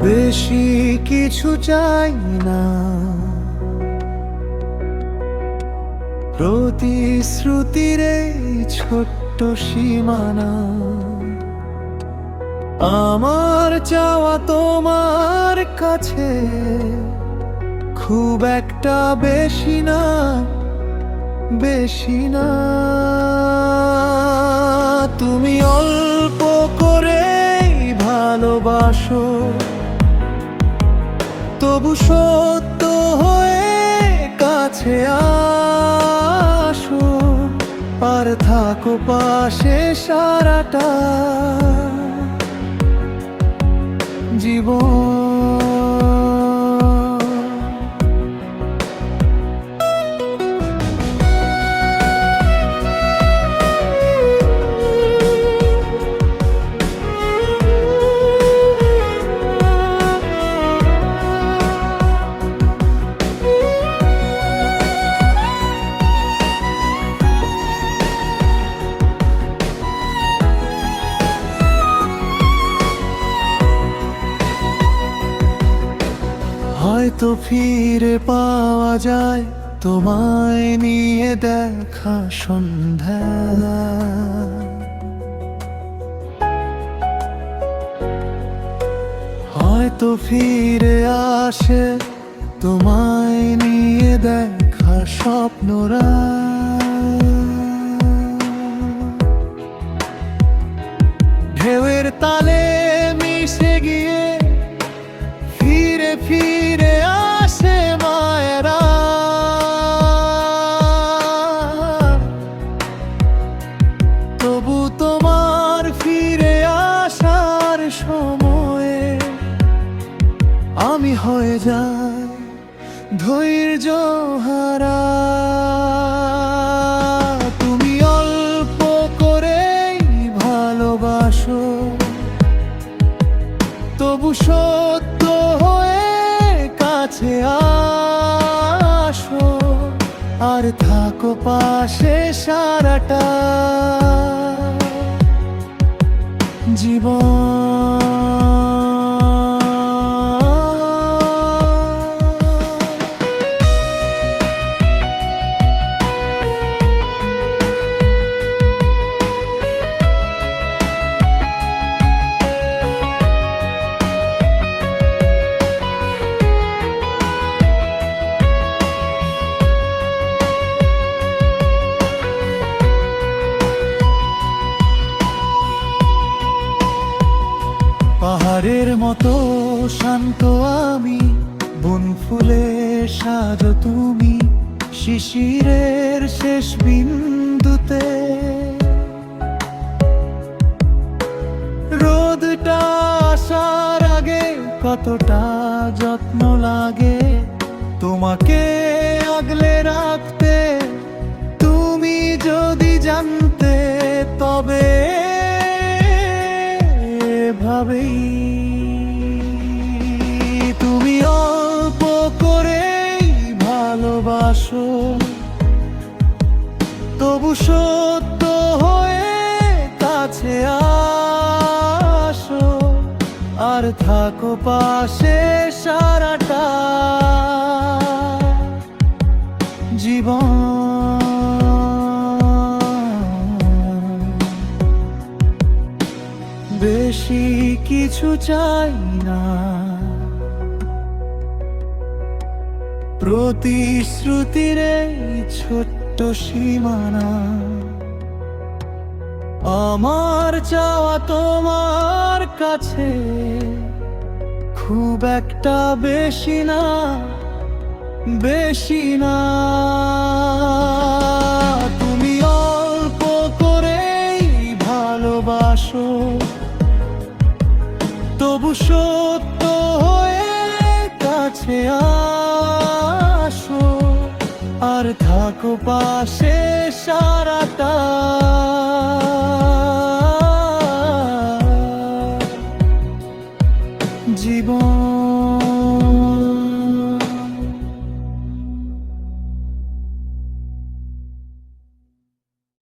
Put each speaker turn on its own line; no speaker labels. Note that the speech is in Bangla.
বেশি কিছু চাই না, প্রতিশ্রুতির এই ছোট্ট সীমানা। আমার চাওয়া তোমার কাছে খুব একটা বেশি না, বেশি না। তুমি অল্প করে ভালোবাসো, তবু সত্য হয়ে কাছে আসো, আর থাকো পাশে সারাটা জীবন। হয়তো ফিরে পাওয়া যায় তোমায় নিয়ে দেখা সন্ধ্যা, হয়তো ফিরে আসে তোমায় নিয়ে দেখা স্বপ্নরা। ঢেউয়ের তালে মিশে গিয়ে ফিরে ফিরে আসে মায়েরা, তবু তোমার ফিরে আসার সময়ে আমি হয়ে যাই ধৈর্য হারা। তুমি অল্প করেই ভালোবাসো, তবু সত্য হয়ে কাছে আসো, আর থাকো পাশে সারাটা জীবন। পাহাড়ের মতো শান্ত আমি, বন ফুলে সাজো তুমি শিশিরের শেষ বিন্দুতে। রোদটা আসার আগে কতটা যত্ন লাগে তোমাকে আগলে রাখতে। তুমি যদি জানতে তবে ভাবেই। তুমি অল্প করেই ভালোবাসো, তবু সত্য হয়ে কাছে আসো, আর থাকো পাশে সারাটা জীবন। বেশি কিছু চাই না, প্রতিশ্রুতির এই ছোট্ট সীমানা। আমার চাওয়া তোমার কাছে খুব একটা বেশি না, বেশি না। তুমি অল্প করেই ভালোবাসো, তবু সত্য হয়ে কাছে আসো, আর থাকো পাশে সারাটা